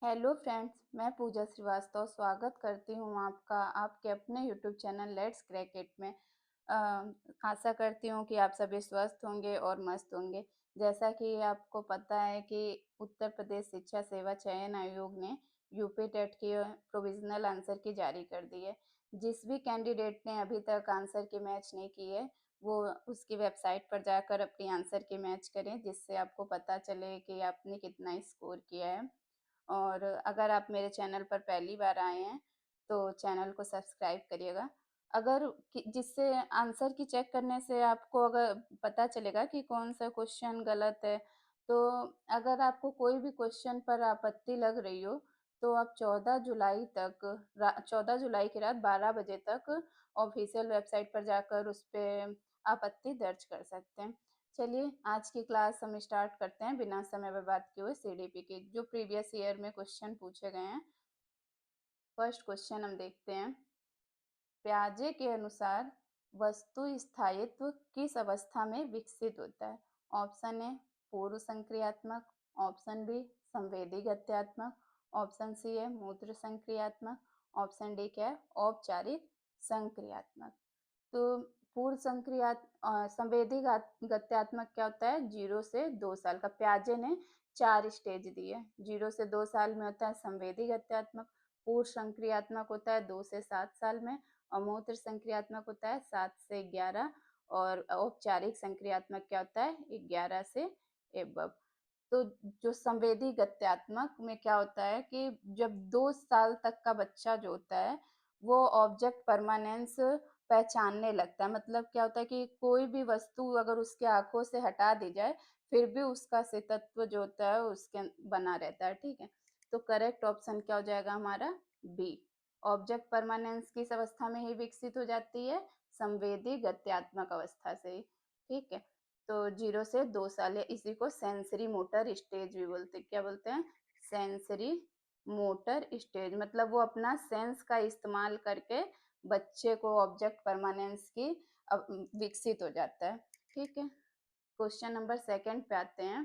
Hello friends, मैं पूजा श्रीवास्तव स्वागत करती हूँ आपका आपके अपने YouTube channel let's crack it में। अ, आशा करती हूँ कि आप सभी स्वस्थ होंगे और मस्त होंगे। जैसा कि आपको पता है कि उत्तर प्रदेश शिक्षा सेवा चयन आयोग ने यूपी टेट की प्रोविजनल आंसर की जारी कर दी है। जिस भी कैंडिडेट ने अभी तक आंसर की मैच नहीं की है, वो उसकी वेबसाइट पर जाकर अपनी आंसर की मैच करें, जिससे आपको पता चले कि आपने कितना स्कोर किया है। और अगर आप मेरे चैनल पर पहली बार आए हैं तो चैनल को सब्सक्राइब करिएगा। अगर जिससे आंसर की चेक करने से आपको अगर पता चलेगा कि कौन सा क्वेश्चन गलत है, तो अगर आपको कोई भी क्वेश्चन पर आपत्ति लग रही हो तो आप 14 जुलाई की रात 12 बजे तक ऑफिशियल वेबसाइट पर जाकर उस पर आपत्ति दर्ज कर सकते हैं। चलिए आज की क्लास हम स्टार्ट करते हैं बिना समय बर्बाद किए हुए। सीडीपी के जो प्रीवियस ईयर में क्वेश्चन पूछे गए हैं, फर्स्ट क्वेश्चन हम देखते हैं। प्याजे के अनुसार वस्तु स्थायित्व किस अवस्था में विकसित होता है? ऑप्शन ए पूर्व संक्रियात्मक, ऑप्शन बी संवेदी गत्यात्मक, ऑप्शन सी है मूत्र संक्रियात्मक, ऑप्शन डी क्या है औपचारिक संक्रियात्मक। तो पूर्व संवेदी गत्यात्मक क्या होता है? 0 से 2 साल का। प्याजे ने 4 स्टेज दिए। 0 से 2 साल में होता है संवेदी गत्यात्मक, पूर्व संक्रियात्मक होता है 2 से 7 साल में, और मूत्र संक्रियात्मक होता है 7 से 11, और औपचारिक संक्रियात्मक क्या होता है 11 से एबव। तो जो संवेदी गत्यात्मक में क्या होता है कि जब 2 साल तक का बच्चा जो होता है वो ऑब्जेक्ट परमानेंस पहचानने लगता है। मतलब क्या होता है कि कोई भी वस्तु अगर उसके आंखों से हटा दी जाए फिर भी उसका अस्तित्व जो होता है उसके बना रहता है। ठीक है, तो करेक्ट ऑप्शन क्या हो जाएगा हमारा? बी। ऑब्जेक्ट परमानेंस किस अवस्था में ही विकसित हो जाती है? संवेदी गत्यात्मक अवस्था से ही। ठीक है, तो 0 से 2 साल है, इसी को सेंसरी मोटर स्टेज भी बोलते हैं। क्या बोलते हैं? Sensory motor stage. मतलब वो अपना सेंस का इस्तेमाल करके बच्चे को ऑब्जेक्ट परमानेंस की विकसित हो जाता है। ठीक है, क्वेश्चन नंबर सेकंड पे आते हैं।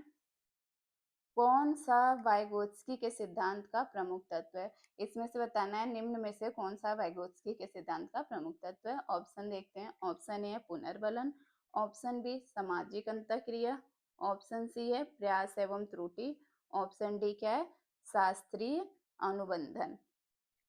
कौन सा वाइगोत्स्की के सिद्धांत का प्रमुख तत्व है? इसमें से बताना है निम्न में से कौन सा वाइगोत्स्की के सिद्धांत का प्रमुख तत्व है। ऑप्शन देखते हैं। ऑप्शन ए है पुनर्बलन, ऑप्शन बी सामाजिक अंतःक्रिया, ऑप्शन सी है प्रयास एवं त्रुटि, ऑप्शन डी क्या है शास्त्रीय अनुबंधन।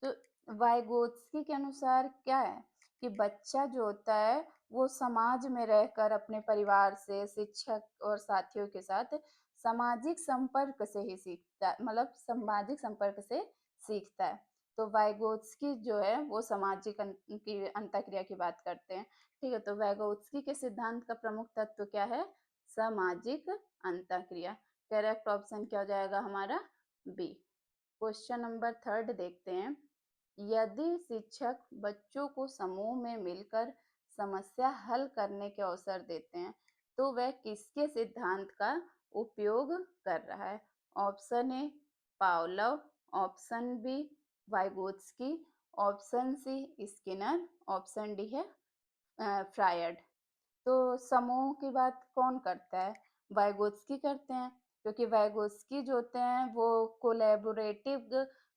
तो वाइगोत्स्की के अनुसार क्या है कि बच्चा जो होता है वो समाज में रहकर अपने परिवार से, शिक्षक और साथियों के साथ सामाजिक संपर्क से ही सीखता है। मतलब सामाजिक संपर्क से सीखता है। तो वाइगोत्स्की जो है वो सामाजिक की अंतःक्रिया की बात करते हैं। ठीक है, तो वाइगोत्स्की के सिद्धांत का प्रमुख तत्व क्या है? सामाजिक अंतःक्रिया। करेक्ट ऑप्शन क्या हो जाएगा हमारा? बी। क्वेश्चन नंबर थर्ड देखते हैं। यदि शिक्षक बच्चों को समूह में मिलकर समस्या हल करने के अवसर देते हैं तो वह किसके सिद्धांत का उपयोग कर रहा है? Option A Pavlov, option B Vygotsky, option C Skinner, option D है फ्रायड। तो समूह की बात कौन करता है? वाइगोत्स्की करते हैं, क्योंकि वाइगोत्स्की जो होते हैं वो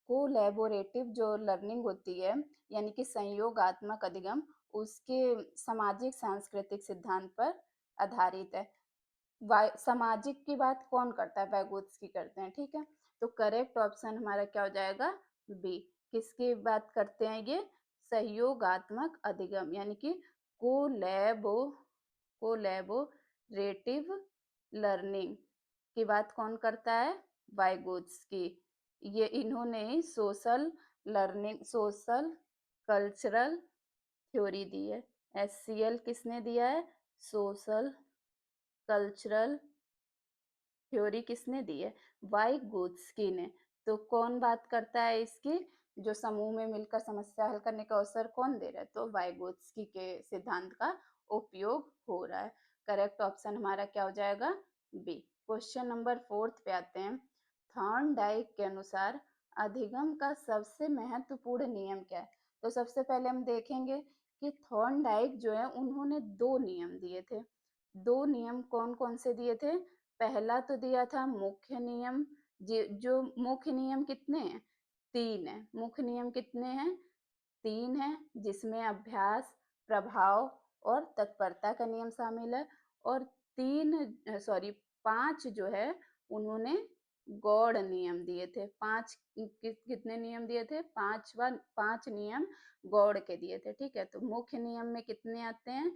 कोलैबोरेटिव जो लर्निंग होती है, यानी कि संयोगात्मक अधिगम, उसके सामाजिक सांस्कृतिक सिद्धांत पर आधारित है। सामाजिक की बात कौन करता है? वाइगोत्स्की करते हैं। ठीक है, तो करेक्ट ऑप्शन हमारा क्या हो जाएगा? बी। किसकी बात करते हैं ये? सहयोगात्मक अधिगम, यानी कि कोलैबो कोलैबोरेटिव लर्निंग की बात कौन करता है? वाइगोत्स्की। ये इन्होंने ही सोशल कल्चरल थ्योरी दी है। एससीएल किसने दिया है? सोशल कल्चरल थ्योरी किसने दी है? वाइगोत्स्की ने। तो कौन बात करता है इसकी? जो समूह में मिलकर समस्या हल करने का अवसर कौन दे रहा है? तो वाइगोत्स्की के सिद्धांत का उपयोग हो रहा है। करेक्ट ऑप्शन हमारा क्या हो जाएगा? बी। क्वेश्चन नंबर फोर्थ पे आते हैं। थॉर्नडाइक के अनुसार अधिगम का सबसे महत्वपूर्ण नियम क्या है? तो सबसे पहले हम देखेंगे कि थॉर्नडाइक जो है उन्होंने 2 नियम दिए थे। 2 नियम कौन कौन से दिए थे? पहला तो दिया था मुख्य नियम, जो मुख्य नियम कितने हैं? 3 हैं। मुख्य नियम कितने हैं? 3 हैं, जिसमें अभ्यास, प्रभाव और तत्परता का नियम शामिल है। और 5 जो है उन्होंने गौड़ नियम दिए थे। 5 कितने नियम दिए थे? 5 नियम गौड़ के दिए थे, ठीक है? तो मुख्य नियम में कितने आते हैं?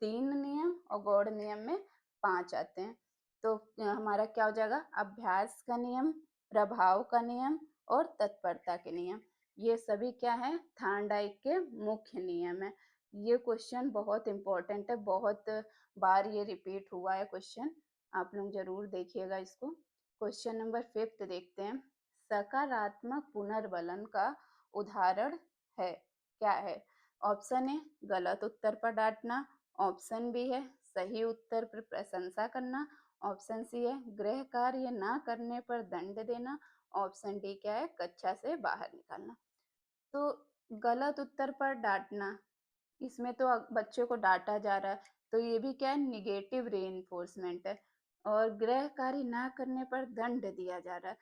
3 नियम और गौड़ नियम में 5 आते हैं। तो हमारा क्या हो जाएगा? अभ्यास का नियम, प्रभाव का नियम और तत्परता के नियम। ये सभी क्या है? थॉर्नडाइक के मुख्य नियम है। ये क्वेश्चन बहुत इंपॉर्टेंट है, बहुत बार ये रिपीट हुआ है क्वेश्चन, आप लोग जरूर देखिएगा इसको। क्वेश्चन नंबर 5 देखते हैं। सकारात्मक पुनर्बलन का उदाहरण है, क्या है? ऑप्शन ए गलत उत्तर पर डांटना, ऑप्शन बी है सही उत्तर पर प्रशंसा करना, ऑप्शन सी है गृह कार्य ना करने पर दंड देना, ऑप्शन डी क्या है? कक्षा से बाहर निकालना। तो गलत उत्तर पर डांटना, इसमें तो बच्चे को डांटा जा रहा है, तो ये भी क्या है? निगेटिव रीइंफोर्समेंट है। और गृह कार्य ना करने पर दंड दिया जा रहा है,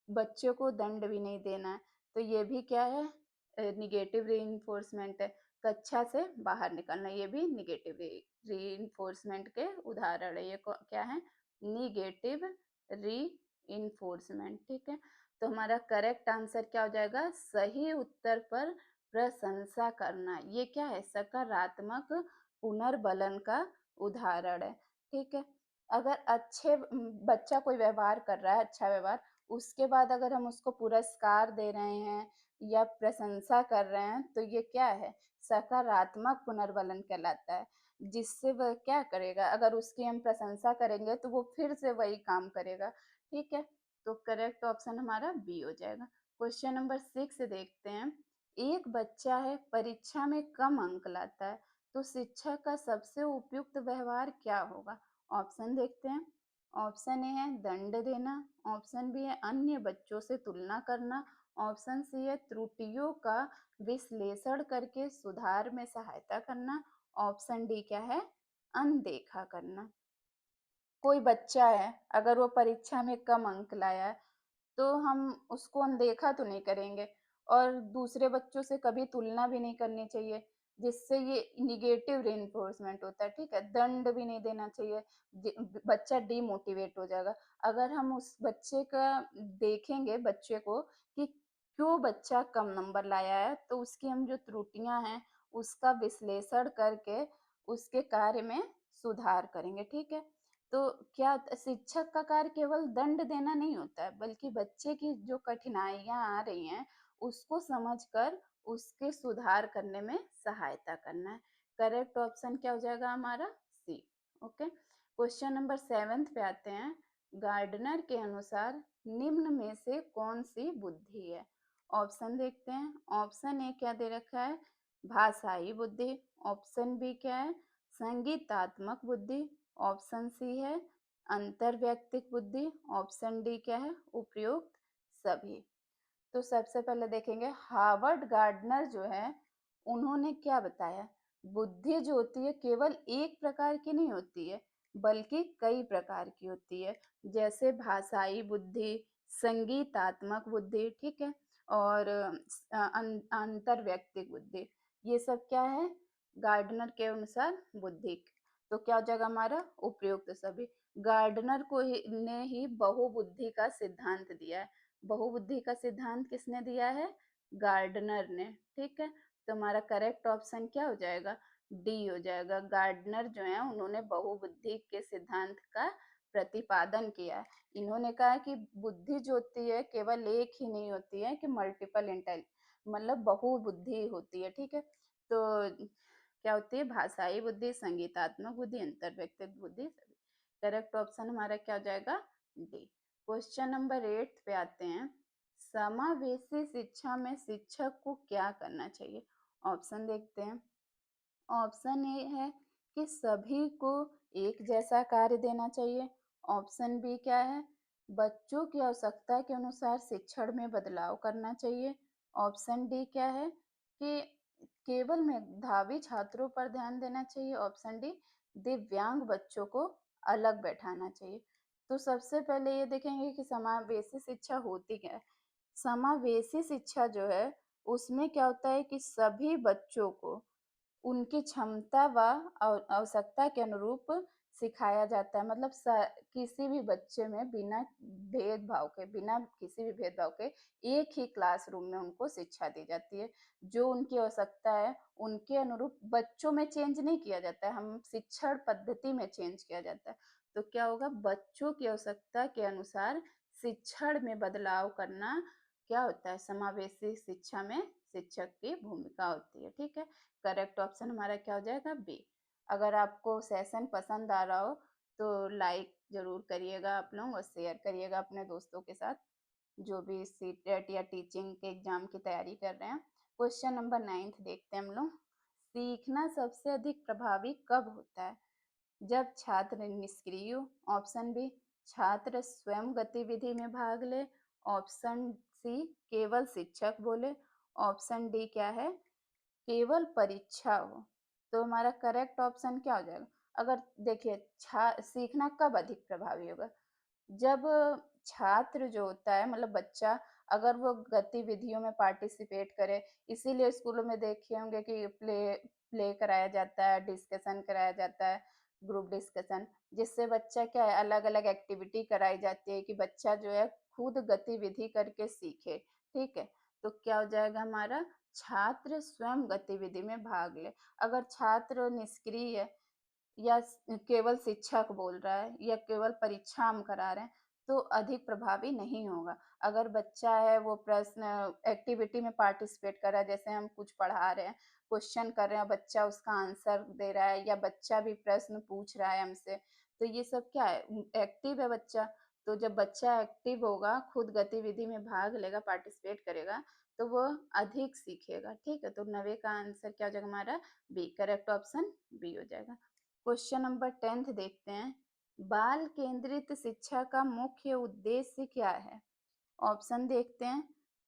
बच्चे को दंड भी नहीं देना है, तो ये भी क्या है? निगेटिव रीइंफोर्समेंट है। कक्षा से बाहर निकलना, ये भी निगेटिव रीइंफोर्समेंट के उदाहरण है। ये क्या है? निगेटिव रीइंफोर्समेंट, ठीक है? तो हमारा करेक्ट आंसर क्या हो जाएगा? सही उत्तर पर प्रशंसा करना। ये क्या है? सकारात्मक पुनर्बलन का उदाहरण है, ठीक है? अगर बच्चा कोई व्यवहार कर रहा है, अच्छा व्यवहार, उसके बाद अगर हम उसको पुरस्कार दे रहे हैं या प्रशंसा कर रहे हैं, तो ये क्या है? सकारात्मक पुनर्बलन कहलाता है। जिससे वह क्या करेगा? अगर उसकी हम प्रशंसा करेंगे तो वो फिर से वही काम करेगा, ठीक है? तो करेक्ट ऑप्शन हमारा बी हो जाएगा। क्वेश्चन नंबर 6 देखते हैं। एक बच्चा है, परीक्षा में कम अंक लाता है, तो शिक्षक का सबसे उपयुक्त व्यवहार क्या होगा? ऑप्शन देखते हैं। ऑप्शन ए है दंड देना, ऑप्शन बी है अन्य बच्चों से तुलना करना, ऑप्शन सी है त्रुटियों का विश्लेषण करके सुधार में सहायता करना, ऑप्शन डी क्या है? अनदेखा करना। कोई बच्चा है, अगर वो परीक्षा में कम अंक लाया है, तो हम उसको अनदेखा तो नहीं करेंगे और दूसरे बच्चों से कभी तुलना भी नहीं करनी चाहिए, जिससे ये निगेटिव रेनफोर्समेंट होता है, ठीक है? दंड भी नहीं देना चाहिए, बच्चा डीमोटिवेट हो जाएगा। अगर हम उस बच्चे का देखेंगे, बच्चे को कि क्यों बच्चा कम नंबर लाया है, तो उसकी हम जो त्रुटियां हैं उसका विश्लेषण करके उसके कार्य में सुधार करेंगे, ठीक है? तो क्या शिक्षक का कार्य केवल दंड देना नहीं होता है, बल्कि बच्चे की जो कठिनाइयां आ रही हैं उसको समझकर उसके सुधार करने में सहायता करना है। करेक्ट ऑप्शन क्या हो जाएगा हमारा? सी। ओके, क्वेश्चन नंबर 7 पे आते हैं। गार्डनर के अनुसार निम्न में से कौन सी बुद्धि है? ऑप्शन देखते हैं। ऑप्शन ए क्या दे रखा है? भाषाई बुद्धि, ऑप्शन बी क्या है? संगीतात्मक बुद्धि, ऑप्शन सी है अंतर्वैयक्तिक बुद्धि, ऑप्शन डी क्या है? उपयुक्त सभी। तो सबसे पहले देखेंगे हार्वर्ड गार्डनर जो है उन्होंने क्या बताया? बुद्धि जो होती है केवल एक प्रकार की नहीं होती है, बल्कि कई प्रकार की होती है। जैसे भाषाई बुद्धि, संगीतात्मक बुद्धि, ठीक है? और अंतर्वैयक्तिक बुद्धि, ये सब क्या है? गार्डनर के अनुसार बुद्धि। तो क्या हो जाएगा हमारा? उपयुक्त सभी। गार्डनर ने ही बहुबुद्धि का सिद्धांत दिया है। बहुबुद्धि का सिद्धांत किसने दिया है? गार्डनर ने, ठीक है? तो हमारा करेक्ट ऑप्शन क्या हो जाएगा? डी हो जाएगा। गार्डनर जो है उन्होंने बहुबुद्धि के सिद्धांत का प्रतिपादन किया है। इन्होंने कहा कि बुद्धि जो होती है केवल एक ही नहीं होती है, कि मल्टीपल इंटेल मतलब बहुबुद्धि होती है, ठीक है? तो क्या होती है? भाषाई बुद्धि, संगीतात्मक बुद्धि, अंतर्वैयक्तिक बुद्धि। करेक्ट ऑप्शन हमारा क्या हो जाएगा? डी। क्वेश्चन नंबर 8 पे आते हैं। समावेशी शिक्षा में शिक्षक को क्या करना चाहिए? ऑप्शन देखते हैं। ऑप्शन ए है कि सभी को एक जैसा कार्य देना चाहिए, ऑप्शन बी क्या है? बच्चों की आवश्यकता के अनुसार शिक्षण में बदलाव करना चाहिए, ऑप्शन डी क्या है? कि केवल मेधावी छात्रों पर ध्यान देना चाहिए, ऑप्शन डी दिव्यांग बच्चों को अलग बैठाना चाहिए। तो सबसे पहले ये देखेंगे कि समावेशी शिक्षा होती क्या है? समावेशी शिक्षा जो है, उसमें क्या होता है कि सभी बच्चों को उनकी क्षमता व आवश्यकता के अनुरूप सिखाया जाता है। मतलब किसी भी बच्चे में बिना किसी भी भेदभाव के एक ही क्लासरूम में उनको शिक्षा दी जाती है। जो उनकी आवश्यकता है, उनके अनुरूप बच्चों में चेंज नहीं किया जाता है, हम शिक्षण पद्धति में चेंज किया जाता है। तो क्या होगा, बच्चों की आवश्यकता के अनुसार शिक्षण में बदलाव करना क्या होता है, समावेशी शिक्षा में शिक्षक की भूमिका होती है। ठीक है, करेक्ट ऑप्शन हमारा क्या हो जाएगा, बी। अगर आपको सेशन पसंद आ रहा हो तो लाइक जरूर करिएगा आप लोग, और शेयर करिएगा अपने दोस्तों के साथ जो भी सीटेट या टीचिंग के एग्जाम की तैयारी कर रहे हैं। क्वेश्चन नंबर 9 देखते हैं हम लोग। सीखना सबसे अधिक प्रभावी कब होता है? जब छात्र निष्क्रिय हो, ऑप्शन बी छात्र स्वयं गतिविधि में भाग ले, ऑप्शन सी केवल शिक्षक बोले, ऑप्शन डी क्या है, केवल परीक्षा हो। तो हमारा करेक्ट ऑप्शन क्या हो जाएगा? अगर देखिए, सीखना कब अधिक प्रभावी होगा? जब छात्र जो होता है, मतलब बच्चा, अगर वो गतिविधियों में पार्टिसिपेट करे, इसीलिए स्कूलों में देखे होंगे कि प्ले प्ले कराया जाता है, डिस्कशन कराया जाता है, ग्रुप डिस्कशन, जिससे बच्चा क्या है, अलग अलग एक्टिविटी कराई जाती है कि बच्चा जो है खुद गतिविधि करके सीखे। ठीक है, तो क्या हो जाएगा हमारा, छात्र स्वयं गतिविधि में भाग ले। अगर छात्र निष्क्रिय है या केवल शिक्षक बोल रहा है या केवल परीक्षा हम करा रहे हैं, तो अधिक प्रभावी नहीं होगा। अगर बच्चा है वो प्रश्न एक्टिविटी में पार्टिसिपेट कर रहा है, जैसे हम कुछ पढ़ा रहे हैं, क्वेश्चन कर रहे हैं, बच्चा उसका आंसर दे रहा है या बच्चा भी प्रश्न पूछ रहा है हमसे, तो ये सब क्या है, एक्टिव है बच्चा। तो जब बच्चा एक्टिव होगा, खुद गतिविधि में भाग लेगा, पार्टिसिपेट करेगा, तो वो अधिक सीखेगा। ठीक है, तो 90 का आंसर क्या हो जाएगा हमारा, बी। करेक्ट ऑप्शन बी हो जाएगा। क्वेश्चन नंबर 10 देखते हैं। बाल केंद्रित शिक्षा का मुख्य उद्देश्य क्या है? ऑप्शन देखते हैं।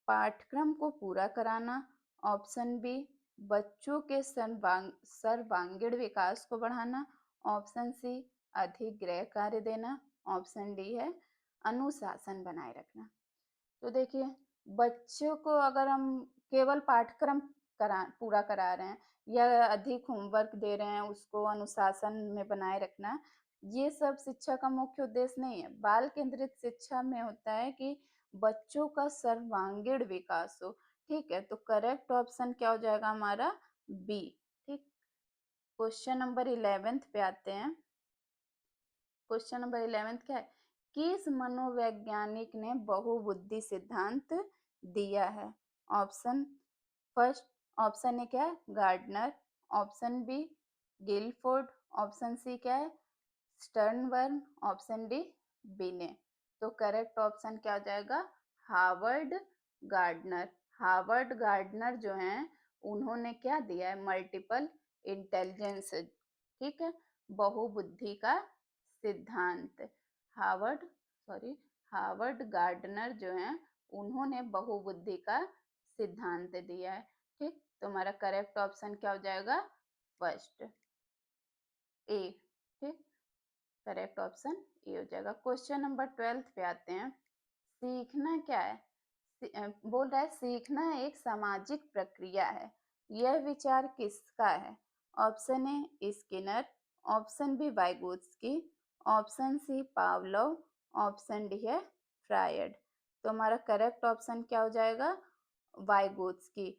पाठ्यक्रम को पूरा कराना, ऑप्शन बी बच्चों के सर्वांगीण विकास को बढ़ाना, ऑप्शन सी अधिक गृह कार्य देना, ऑप्शन डी है अनुशासन बनाए रखना। तो देखिए, बच्चों को अगर हम केवल पाठ्यक्रम पूरा करा रहे हैं या अधिक होमवर्क दे रहे हैं, उसको अनुशासन में बनाए रखना, ये सब शिक्षा का मुख्य उद्देश्य नहीं है। बाल केंद्रित शिक्षा में होता है कि बच्चों का सर्वांगीण विकास हो। ठीक है, तो करेक्ट ऑप्शन क्या हो जाएगा हमारा, बी। ठीक, क्वेश्चन नंबर 11 पे आते हैं। क्वेश्चन नंबर 11 क्या है, किस मनोवैज्ञानिक ने बहुबुद्धि सिद्धांत दिया है? ऑप्शन फर्स्ट, ऑप्शन ए क्या है, Gardner, option B Guilford, option C क्या है, स्टर्नबर्न, ऑप्शन डी बिने। तो करेक्ट ऑप्शन क्या हो जाएगा, हार्वर्ड गार्डनर। हार्वर्ड गार्डनर जो हैं, उन्होंने क्या दिया है, मल्टीपल इंटेलिजेंस, ठीक है, बहुबुद्धि का सिद्धांत। हार्वर्ड सॉरी हार्वर्ड गार्डनर जो हैं, उन्होंने बहुबुद्धि का सिद्धांत दिया है। ठीक, तो हमारा करेक्ट ऑप्शन क्या हो जाएगा, फर्स्ट, ए। ठीक, करेक्ट ऑप्शन ए हो जाएगा। क्वेश्चन नंबर 12 पे आते हैं। सीखना क्या है? बोल रहा है सीखना एक सामाजिक प्रक्रिया है, यह विचार किसका है? Option A Skinner, option B Vygotsky, option C Pavlov, option D है फ्रायड। तो हमारा करेक्ट ऑप्शन क्या हो जाएगा, वाइगोत्स्की।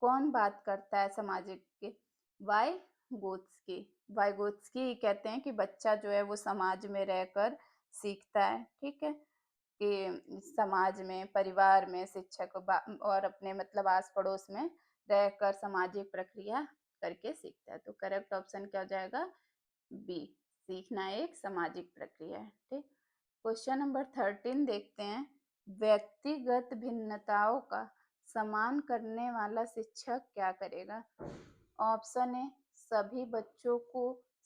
कौन बात करता है सामाजिक के, वाइगोत्स्की। वाइगोत्स्की कहते हैं कि बच्चा जो है वो समाज में रहकर सीखता है। ठीक है, कि समाज में, परिवार में, शिक्षक और अपने मतलब आस पड़ोस में रहकर सामाजिक प्रक्रिया करके सीखता है। तो करेक्ट ऑप्शन क्या हो जाएगा, बी। सीखना एक सामाजिक प्रक्रिया है। ठीक, क्वेश्चन नंबर 13 देखते हैं। व्यक्तिगत भिन्नताओं का सम्मान करने वाला शिक्षक क्या करेगा? ऑप्शन ए सभी बच्चों को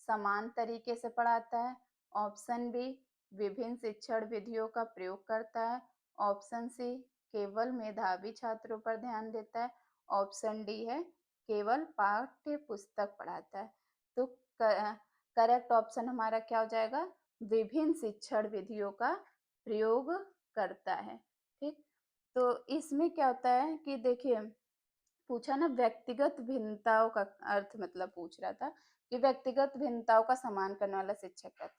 समान तरीके से पढ़ाता है, ऑप्शन बी विभिन्न शिक्षण विधियों का प्रयोग करता है, ऑप्शन सी केवल मेधावी छात्रों पर ध्यान देता है, ऑप्शन डी है केवल पाठ्य पुस्तक पढ़ाता है। तो करेक्ट ऑप्शन हमारा क्या हो जाएगा, विभिन्न शिक्षण विधियों का प्रयोग करता है। ठीक, तो इसमें क्या होता है कि देखिए, पूछा ना व्यक्तिगत भिन्नताओं का अर्थ, मतलब पूछ रहा था कि व्यक्तिगत भिन्नताओं का सम्मान करने वाला शिक्षक है।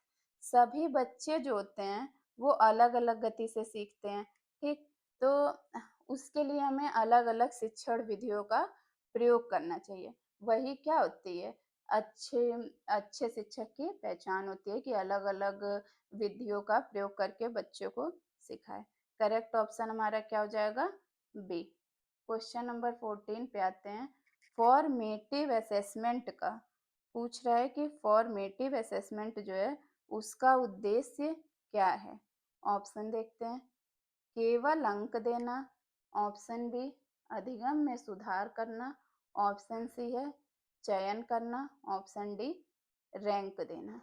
सभी बच्चे जो होते हैं वो अलग-अलग गति से सीखते हैं, ठीक? तो उसके लिए हमें अलग-अलग शिक्षण विधियों का प्रयोग करना चाहिए। वही क्या होती है, अच्छे अच्छे शिक्षक की पहचान होती है कि अलग-अलग विधियों का प्रयोग करके बच्चों को सिखाए। करेक्ट ऑप्शन हमारा क्या हो जाएगा? बी। क्वेश्चन नंबर 14 पे आते हैं। फॉर्मेटिव असेसमेंट का पूछ रहा है कि फॉर्मेटिव असेसमेंट जो है उसका उद्देश्य क्या है। ऑप्शन देखते हैं। केवल अंक देना, ऑप्शन बी अधिगम में सुधार करना, ऑप्शन सी है चयन करना, ऑप्शन डी रैंक देना।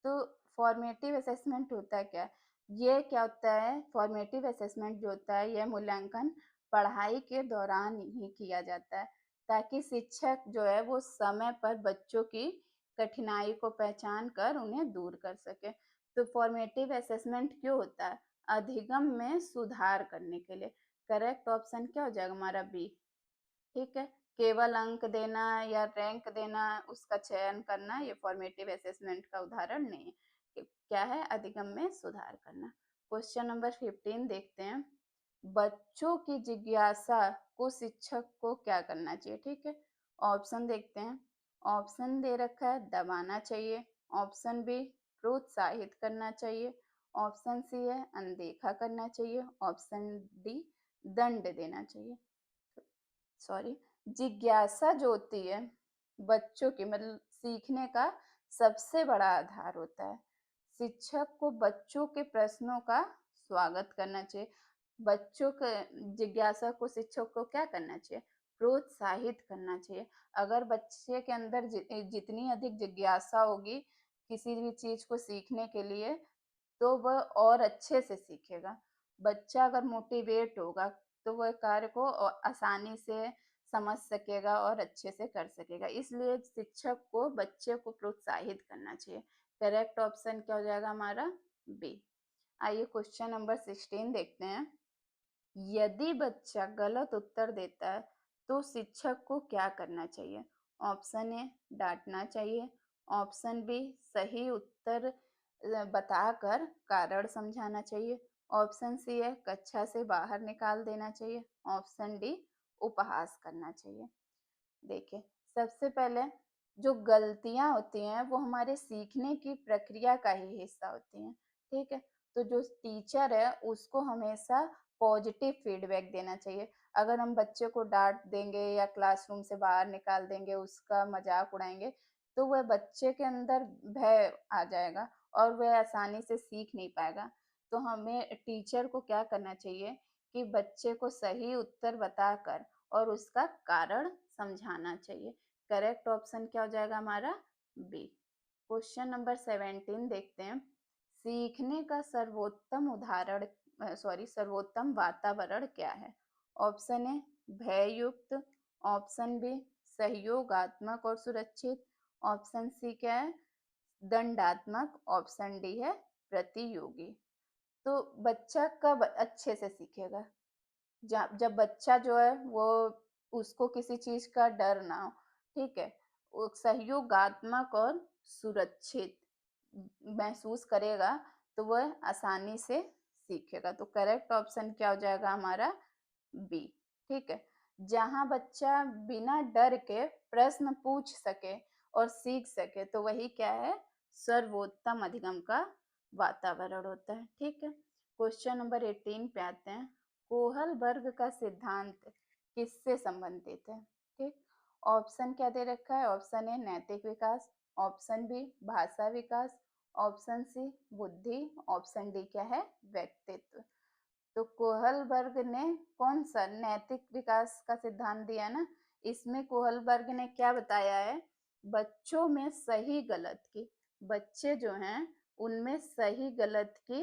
तो फॉर्मेटिव असेसमेंट होता है क्या? ये क्या होता है, फॉर्मेटिव असेसमेंट जो होता है यह मूल्यांकन पढ़ाई के दौरान ही किया जाता है ताकि शिक्षक जो है वो समय पर बच्चों की कठिनाई को पहचान कर उन्हें दूर कर सके। तो फॉर्मेटिव असेसमेंट क्यों होता है? अधिगम में सुधार करने के लिए। करेक्ट ऑप्शन क्या हो जाएगा हमारा? बी। ठीक है, केवल अंक देना या रैंक देना, उसका चयन करना, ये फॉर्मेटिव असेसमेंट का उदाहरण नहीं है। क्या है? अधिगम में सुधार करना। क्वेश्चन नंबर 15 देखते हैं। बच्चों की जिज्ञासा को शिक्षक को क्या करना चाहिए? ठीक है, ऑप्शन देखते हैं। ऑप्शन दे रखा है दबाना चाहिए, ऑप्शन बी प्रोत्साहित करना चाहिए, ऑप्शन सी है अनदेखा करना चाहिए, ऑप्शन डी दंड देना चाहिए। सॉरी, जिज्ञासा जो होती है बच्चों की, मतलब सीखने का सबसे बड़ा आधार होता है। शिक्षक को बच्चों के प्रश्नों का स्वागत करना चाहिए। बच्चों के जिज्ञासा को शिक्षक को क्या करना चाहिए? प्रोत्साहित करना चाहिए। अगर बच्चे के अंदर जितनी अधिक जिज्ञासा होगी किसी भी चीज को सीखने के लिए, तो वह और अच्छे से सीखेगा। बच्चा अगर मोटिवेट होगा तो वह कार्य को आसानी से समझ सकेगा और अच्छे से कर सकेगा। इसलिए शिक्षक को बच्चे को प्रोत्साहित करना चाहिए। करेक्ट ऑप्शन क्या हो जाएगा हमारा? बी। आइए क्वेश्चन नंबर 16 देखते हैं। यदि बच्चा गलत उत्तर देता है तो शिक्षक को क्या करना चाहिए? ऑप्शन ए डांटना चाहिए, ऑप्शन बी सही उत्तर बताकर कारण समझाना चाहिए, ऑप्शन सी है कक्षा से बाहर निकाल देना चाहिए, ऑप्शन डी उपहास करना चाहिए। देखिए, सबसे पहले जो गलतियाँ होती हैं वो हमारे सीखने की प्रक्रिया का ही हिस्सा होती हैं, ठीक है? तो जो टीचर है उसको हमेशा पॉजिटिव फीडबैक देना चाहिए। अगर हम बच्चे को डाँट देंगे या क्लासरूम से बाहर निकाल देंगे, उसका मज़ाक उड़ाएँगे, तो वह बच्चे के अंदर भय आ जाएगा और वह आसानी से सीख नहीं पाएगा। तो हमें टीचर को क्या करना चाहिए कि बच्चे को सही उत्तर बताकर और उसका कारण समझाना चाहिए। करेक्ट ऑप्शन क्या हो जाएगा हमारा? बी। क्वेश्चन नंबर 17 देखते हैं। सीखने का सर्वोत्तम उदाहरण सर्वोत्तम वातावरण क्या है? ऑप्शन ए भययुक्त, ऑप्शन बी सहयोगात्मक और सुरक्षित, ऑप्शन सी क्या है दंडात्मक, ऑप्शन डी है प्रतियोगी। तो बच्चा कब अच्छे से सीखेगा? जब बच्चा जो है वो उसको किसी चीज का डर ना हो, ठीक है, वो सहयोगात्मक और सुरक्षित महसूस करेगा तो वह आसानी से सीखेगा। तो करेक्ट ऑप्शन क्या हो जाएगा हमारा? बी। ठीक है, जहाँ बच्चा बिना डर के प्रश्न पूछ सके और सीख सके तो वही क्या है? सर्वोत्तम अधिगम का वातावरण होता है। ठीक है, क्वेश्चन नंबर 18 पे आते हैं। कोहल वर्ग का सिद्धांत किससे संबंधित है? ठीक, ऑप्शन क्या दे रखा है? ऑप्शन ए नैतिक विकास, ऑप्शन बी भाषा विकास, ऑप्शन सी बुद्धि, ऑप्शन डी क्या है व्यक्तित्व। तो कोहलबर्ग ने कौन सा नैतिक विकास का सिद्धांत दिया ना, इसमें कोहलबर्ग ने क्या बताया है? बच्चों में सही गलत की, बच्चे जो हैं उनमें सही गलत की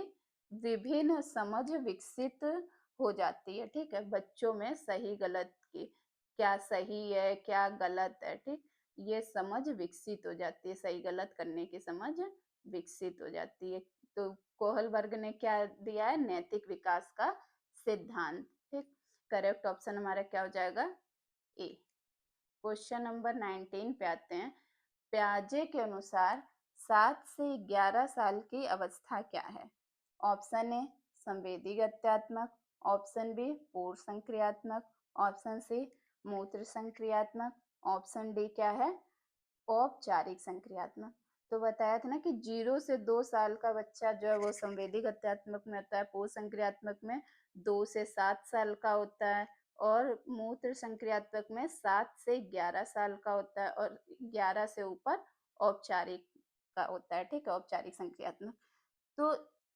विभिन्न समझ विकसित हो जाती है। ठीक है, बच्चों में सही गलत की, क्या सही है क्या गलत है, ठीक, ये समझ विकसित हो जाती है, सही गलत करने की समझ विकसित हो जाती है। तो कोहलबर्ग ने क्या दिया है? नैतिक विकास का सिद्धांत। ठीक, करेक्ट ऑप्शन हमारा क्या हो जाएगा? ए। क्वेश्चन नंबर 19 पे आते हैं। प्याजे के अनुसार 7 से 11 साल की अवस्था क्या है? ऑप्शन ए संवेदी गत्यात्मक, ऑप्शन बी पूर्व संक्रियात्मक, ऑप्शन सी मूत्र संक्रियात्मक, ऑप्शन डी क्या है? औपचारिक संक्रियात्मक। तो बताया था ना कि 0 से 2 साल का बच्चा जो है वो संवेदी गत्यात्मक में होता है, पूर्व संक्रियात्मक में 2 से 7 साल का होता है और मूत्र संक्रियात्मक में 7 से 11 साल का होता है और 11 से ऊपर औपचारिक का होता है। ठीक है, औपचारिक संक्रियात्मक। तो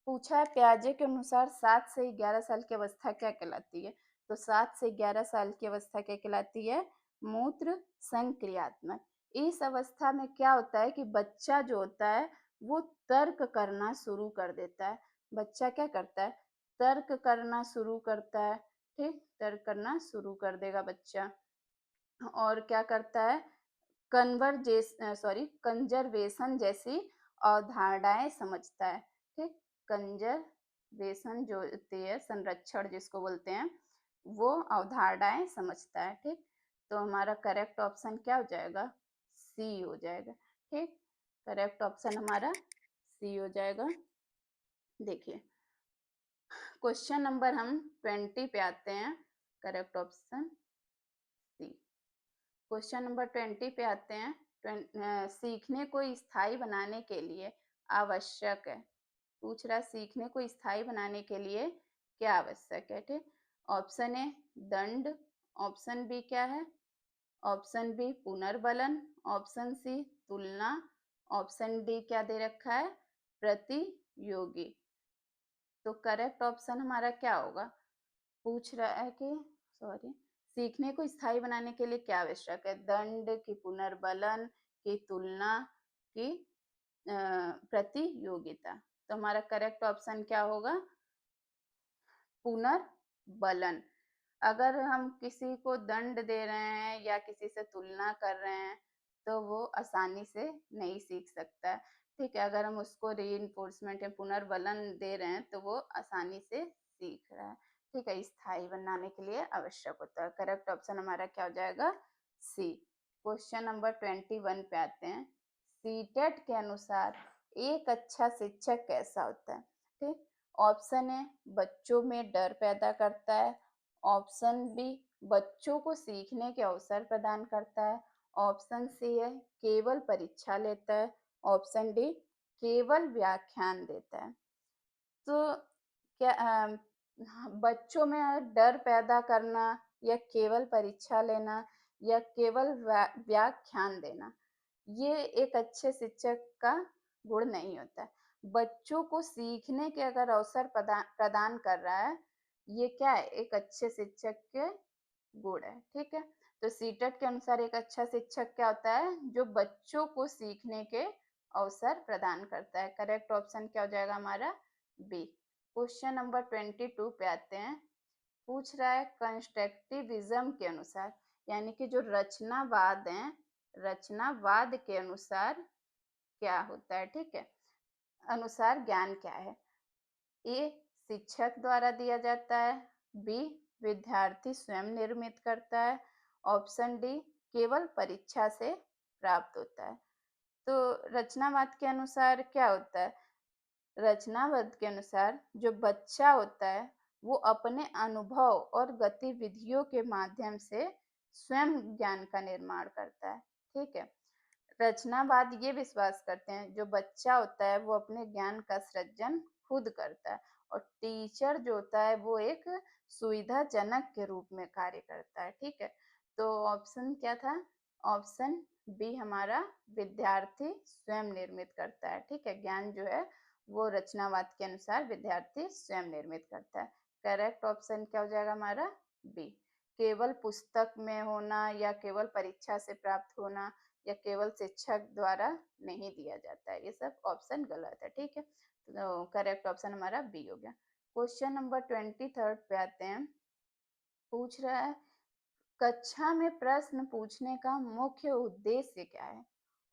पूछा है प्याजे के अनुसार 7 से 11 साल की अवस्था क्या कहलाती है? तो 7 से 11 साल की अवस्था क्या कहलाती है? मूत्र संक्रियात्मक। इस अवस्था में क्या होता है कि बच्चा जो होता है वो तर्क करना शुरू कर देता है। बच्चा क्या करता है? तर्क करना शुरू करता है। ठीक, तर्क करना शुरू कर देगा बच्चा। और क्या करता है? कंजर्वेशन जैसी अवधारणाएं समझता है। ठीक, कंजर्वेशन जो होती है, संरक्षण जिसको बोलते हैं, वो अवधारणाएं समझता है। ठीक, तो हमारा करेक्ट ऑप्शन क्या हो जाएगा? सी हो जाएगा। ठीक, करेक्ट ऑप्शन हमारा सी हो जाएगा। देखिए, क्वेश्चन नंबर हम 20 पे आते हैं। Correct option C. Question number 20 पे आते हैं। सीखने को स्थायी बनाने के लिए आवश्यक है। पूछ रहा है सीखने को स्थायी बनाने के लिए क्या आवश्यक है? ठीक, ऑप्शन ए दंड, ऑप्शन बी क्या है? ऑप्शन बी पुनर्बलन, ऑप्शन सी तुलना, ऑप्शन डी क्या दे रखा है? प्रतियोगी। तो करेक्ट ऑप्शन हमारा क्या होगा? पूछ रहा है कि सॉरी, सीखने को स्थायी बनाने के लिए क्या आवश्यक है? दंड की, पुनर्बलन की, तुलना की, प्रतियोगिता। तो हमारा करेक्ट ऑप्शन क्या होगा? पुनर्बलन। अगर हम किसी को दंड दे रहे हैं या किसी से तुलना कर रहे हैं तो वो आसानी से नहीं सीख सकता है। ठीक है, अगर हम उसको रीइंफोर्समेंट या पुनर्बलन दे रहे हैं तो वो आसानी से सीख रहा है। ठीक है, स्थायी बनाने के लिए आवश्यक होता है। करेक्ट ऑप्शन हमारा क्या हो जाएगा? सी। क्वेश्चन नंबर 21 पे आते हैं। सीटेट के अनुसार एक अच्छा शिक्षक कैसा होता है? ठीक, ऑप्शन ए बच्चों में डर पैदा करता है, ऑप्शन बी बच्चों को सीखने के अवसर प्रदान करता है, ऑप्शन सी है केवल परीक्षा लेता है, ऑप्शन डी केवल व्याख्यान देता है। तो क्या बच्चों में डर पैदा करना या केवल परीक्षा लेना या केवल व्याख्यान देना, ये एक अच्छे शिक्षक का गुण नहीं होता है। बच्चों को सीखने के अगर अवसर प्रदान कर रहा है, ये क्या है? एक अच्छे शिक्षक के गुण है। ठीक है, तो सीटेट के अनुसार एक अच्छा शिक्षक क्या होता है? जो बच्चों को सीखने के अवसर प्रदान करता है। करेक्ट ऑप्शन क्या हो जाएगा हमारा? बी। क्वेश्चन नंबर 22 पे आते हैं। पूछ रहा है कंस्ट्रक्टिविज्म के अनुसार, यानी कि जो रचनावाद है, रचनावाद के अनुसार क्या होता है? ठीक है, अनुसार ज्ञान क्या है? ए शिक्षक द्वारा दिया जाता है, बी विद्यार्थी स्वयं निर्मित करता है, ऑप्शन डी केवल परीक्षा से प्राप्त होता है। तो रचनावाद के अनुसार क्या होता है? रचनावाद के अनुसार जो बच्चा होता है वो अपने अनुभव और गतिविधियों के माध्यम से स्वयं ज्ञान का निर्माण करता है। ठीक है, रचनावाद ये विश्वास करते हैं जो बच्चा होता है वो अपने ज्ञान का सृजन खुद करता है और टीचर जो होता है वो एक सुविधाजनक के रूप में कार्य करता है। ठीक है, तो ऑप्शन क्या था? ऑप्शन बी हमारा विद्यार्थी स्वयं निर्मित करता है। ठीक है, ज्ञान जो है वो रचनावाद के अनुसार विद्यार्थी स्वयं निर्मित करता है। करेक्ट ऑप्शन क्या हो जाएगा हमारा? बी। केवल पुस्तक में होना या केवल परीक्षा से प्राप्त होना या केवल शिक्षक द्वारा नहीं दिया जाता है, ये सब ऑप्शन गलत है। ठीक है, तो करेक्ट ऑप्शन हमारा बी हो गया। क्वेश्चन नंबर 23 पे आते हैं। पूछ रहा है कक्षा में प्रश्न पूछने का मुख्य उद्देश्य क्या है?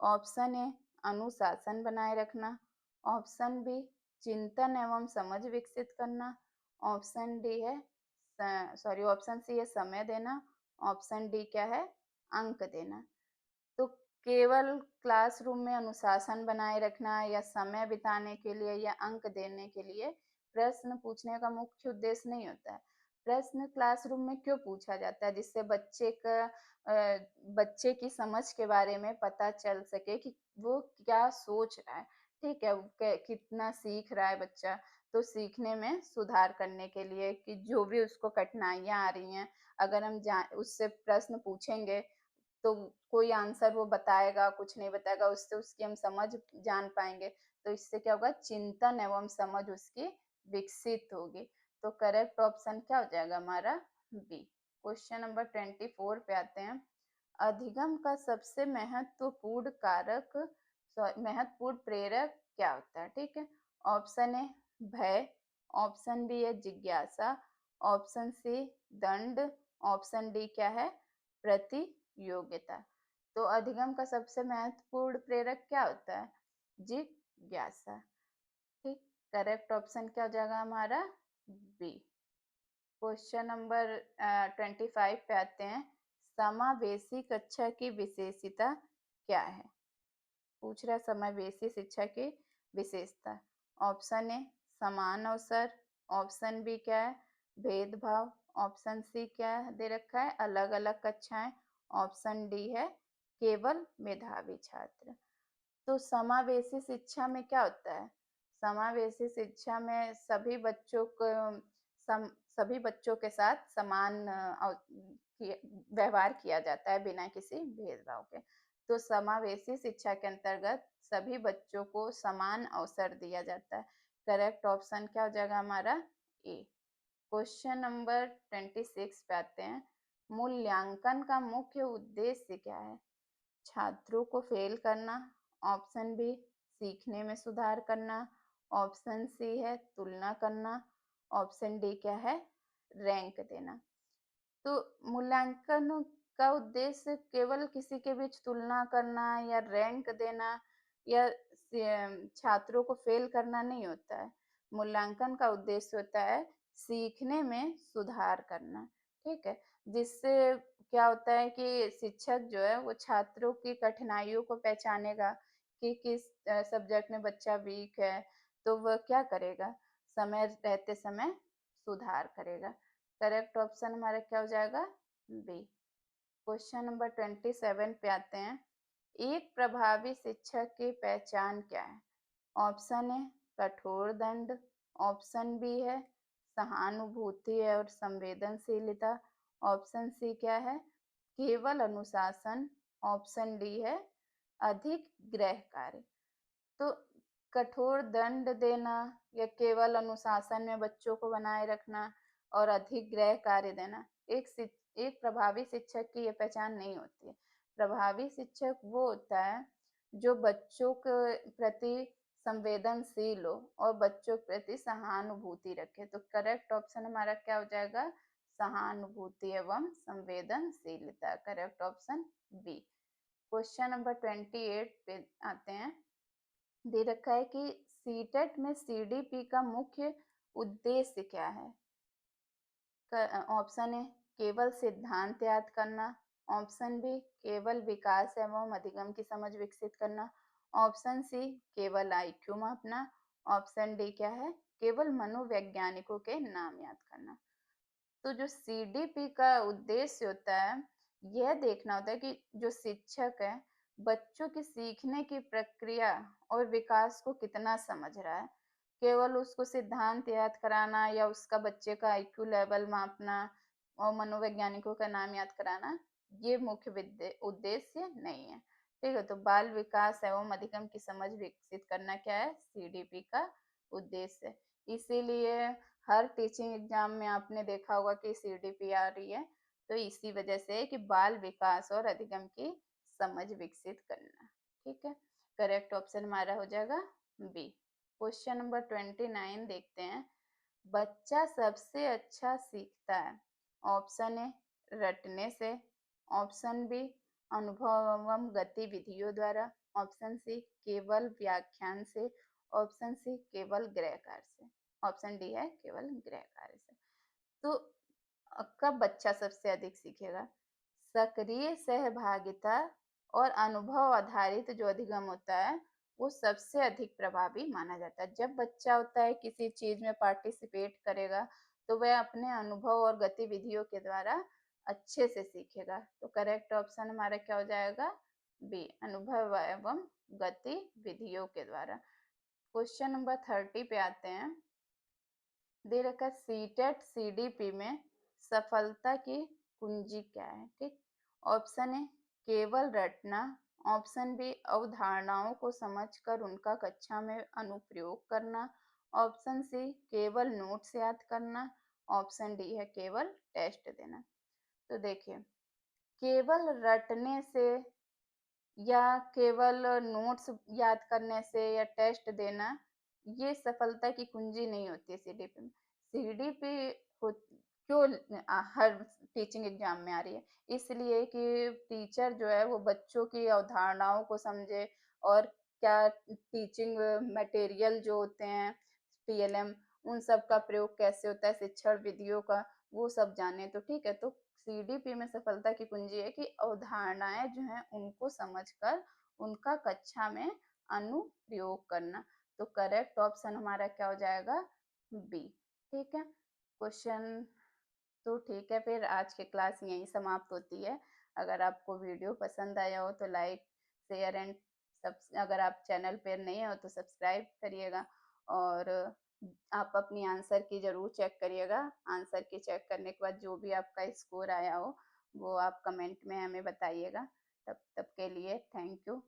ऑप्शन ए अनुशासन बनाए रखना, ऑप्शन बी चिंतन एवं समझ विकसित करना। ऑप्शन डी है ऑप्शन सी है समय देना। ऑप्शन डी क्या है? अंक देना। तो केवल क्लासरूम में अनुशासन बनाए रखना या समय बिताने के लिए या अंक देने के लिए प्रश्न पूछने का मुख्य उद्देश्य नहीं होता है। प्रश्न क्लासरूम में क्यों पूछा जाता है? जिससे बच्चे की समझ के बारे में पता चल सके कि वो क्या सोच रहा है, ठीक है? कितना सीख रहा है बच्चा, तो सीखने में सुधार करने के लिए कि जो भी उसको कठिनाइयाँ आ रही हैं, अगर हम उससे प्रश्न पूछेंगे तो कोई आंसर वो बताएगा, कुछ नहीं बताएगा, उससे उसकी हम समझ जान पाएँगे। तो इससे क्या होगा? चिंतन एवं समझ उसकी विकसित होगी। तो करेक्ट ऑप्शन क्या हो जाएगा हमारा? बी। क्वेश्चन नंबर 24 पे आते हैं। अधिगम का सबसे महत्वपूर्ण प्रेरक क्या होता है? ठीक है? ऑप्शन ए भय, ऑप्शन बी है जिज्ञासा, ऑप्शन सी दंड, ऑप्शन डी क्या है? प्रतियोगिता। तो अधिगम का सबसे महत्वपूर्ण प्रेरक क्या होता है? जिज्ञासा। ठीक, करेक्ट ऑप्शन क्या हो जाएगा हमारा? बी। क्वेश्चन नंबर 25 पे आते हैं। समावेशी कक्षा की विशेषता क्या है? पूछ रहा है समावेशी शिक्षा की विशेषता। ऑप्शन ए समान अवसर, ऑप्शन बी क्या है? भेदभाव, ऑप्शन सी क्या दे रखा है? अलग अलग कक्षाएं, ऑप्शन डी है केवल मेधावी छात्र। तो समावेशी शिक्षा में क्या होता है? समावेशी शिक्षा में सभी बच्चों के साथ समान व्यवहार किया जाता है बिना किसी भेदभाव के। तो समावेशी शिक्षा के अंतर्गत सभी बच्चों को समान अवसर दिया जाता है। करेक्ट ऑप्शन क्या हो जाएगा हमारा? ए। क्वेश्चन नंबर 26 पे आते हैं। मूल्यांकन का मुख्य उद्देश्य क्या है? छात्रों को फेल करना, ऑप्शन बी सीखने में सुधार करना, ऑप्शन सी है तुलना करना, ऑप्शन डी क्या है? रैंक देना। तो मूल्यांकन का उद्देश्य केवल किसी के बीच तुलना करना या रैंक देना या छात्रों को फेल करना नहीं होता है। मूल्यांकन का उद्देश्य होता है सीखने में सुधार करना, ठीक है? जिससे क्या होता है कि शिक्षक जो है वो छात्रों की कठिनाइयों को पहचानेगा कि किस सब्जेक्ट में बच्चा वीक है, तो वह क्या करेगा? समय रहते समय सुधार करेगा। करेक्ट ऑप्शन हमारा क्या हो जाएगा? बी। क्वेश्चन नंबर 27 पे आते हैं। एक प्रभावी शिक्षक की पहचान क्या है? ऑप्शन ए कठोर दंड, ऑप्शन बी है सहानुभूति और संवेदनशीलता, ऑप्शन सी क्या है? केवल अनुशासन, ऑप्शन डी है अधिक गृह कार्य। तो कठोर दंड देना या केवल अनुशासन में बच्चों को बनाए रखना और अधिक गृह कार्य देना एक प्रभावी शिक्षक की ये पहचान नहीं होती है। प्रभावी शिक्षक वो होता है जो बच्चों के प्रति संवेदनशील हो और बच्चों के प्रति सहानुभूति रखे। तो करेक्ट ऑप्शन हमारा क्या हो जाएगा? सहानुभूति एवं संवेदनशीलता। Correct option B. Question number 28 पे आते हैं। दे रखा है कि सीटेट में सीडीपी का मुख्य उद्देश्य क्या है? ऑप्शन ए केवल सिद्धांत याद करना, ऑप्शन बी केवल विकास एवं अधिगम की समझ विकसित करना, ऑप्शन सी केवल आईक्यू मापना, ऑप्शन डी क्या है? केवल मनोवैज्ञानिकों के नाम याद करना। तो जो सीडीपी का उद्देश्य होता है, यह देखना होता है कि जो शिक्षक है, बच्चों की सीखने की प्रक्रिया और विकास को कितना समझ रहा है। केवल उसको सिद्धांत याद कराना या उसका बच्चे का आईक्यू लेवल मापना और मनोवैज्ञानिकों का नाम याद कराना, ये मुख्य उद्देश्य नहीं है। ठीक है, तो बाल विकास एवं अधिगम की समझ विकसित करना क्या है? सीडीपी का उद्देश्य। इसीलिए हर टीचिंग एग्जाम में आपने देखा होगा कि सीडीपी आ रही है, तो इसी वजह से कि बाल विकास और अधिगम की समझ विकसित करना। ठीक है, करेक्ट ऑप्शन हमारा हो जाएगा बी। क्वेश्चन नंबर 29 देखते हैं। बच्चा सबसे अच्छा सीखता है। ऑप्शन ए रटने से, ऑप्शन बी अनुभव एवं गतिविधियों द्वारा, ऑप्शन सी केवल व्याख्यान से, ऑप्शन सी केवल गृह कार्य से, ऑप्शन डी है केवल गृह कार्य से। तो कब बच्चा सबसे अधिक सीखेगा? सक्रिय सहभागिता और अनुभव आधारित जो अधिगम होता है वो सबसे अधिक प्रभावी माना जाता है। जब बच्चा होता है किसी चीज में पार्टिसिपेट करेगा तो वह अपने अनुभव और गतिविधियों के द्वारा अच्छे से सीखेगा। तो करेक्ट ऑप्शन हमारा क्या हो जाएगा? बी, अनुभव एवं गतिविधियों के द्वारा। क्वेश्चन नंबर 30 पे आते हैं। दे रखा है सीटेट सीडीपी में सफलता की कुंजी क्या है? ठीक, ऑप्शन ए केवल रटना, ऑप्शन बी अवधारणाओं को समझकर उनका कक्षा में अनुप्रयोग करना, ऑप्शन सी केवल नोट्स याद करना, ऑप्शन डी है केवल टेस्ट देना। तो देखिए, केवल रटने से या केवल नोट्स याद करने से या टेस्ट देना ये सफलता की कुंजी नहीं होती है सीडीपी में। सीडीपी क्यों हर टीचिंग एग्जाम में आ रही है? इसलिए कि टीचर जो है वो बच्चों की अवधारणाओं को समझे और क्या टीचिंग मटेरियल जो होते हैं टीएलएम उन सब का प्रयोग कैसे होता है, शिक्षण विधियों का वो सब जाने। तो ठीक है, तो सीडीपी में सफलता की कुंजी है कि अवधारणाएं जो हैं उनको समझकर उनका कक्षा में अनुप्रयोग करना। तो करेक्ट ऑप्शन हमारा क्या हो जाएगा? बी। ठीक है, क्वेश्चन तो ठीक है, फिर आज की क्लास यहीं समाप्त होती है। अगर आपको वीडियो पसंद आया हो तो लाइक शेयर एंड अगर आप चैनल पर नए हो तो सब्सक्राइब करिएगा और आप अपनी आंसर की ज़रूर चेक करिएगा। आंसर की चेक करने के बाद जो भी आपका स्कोर आया हो वो आप कमेंट में हमें बताइएगा। तब तब के लिए थैंक यू।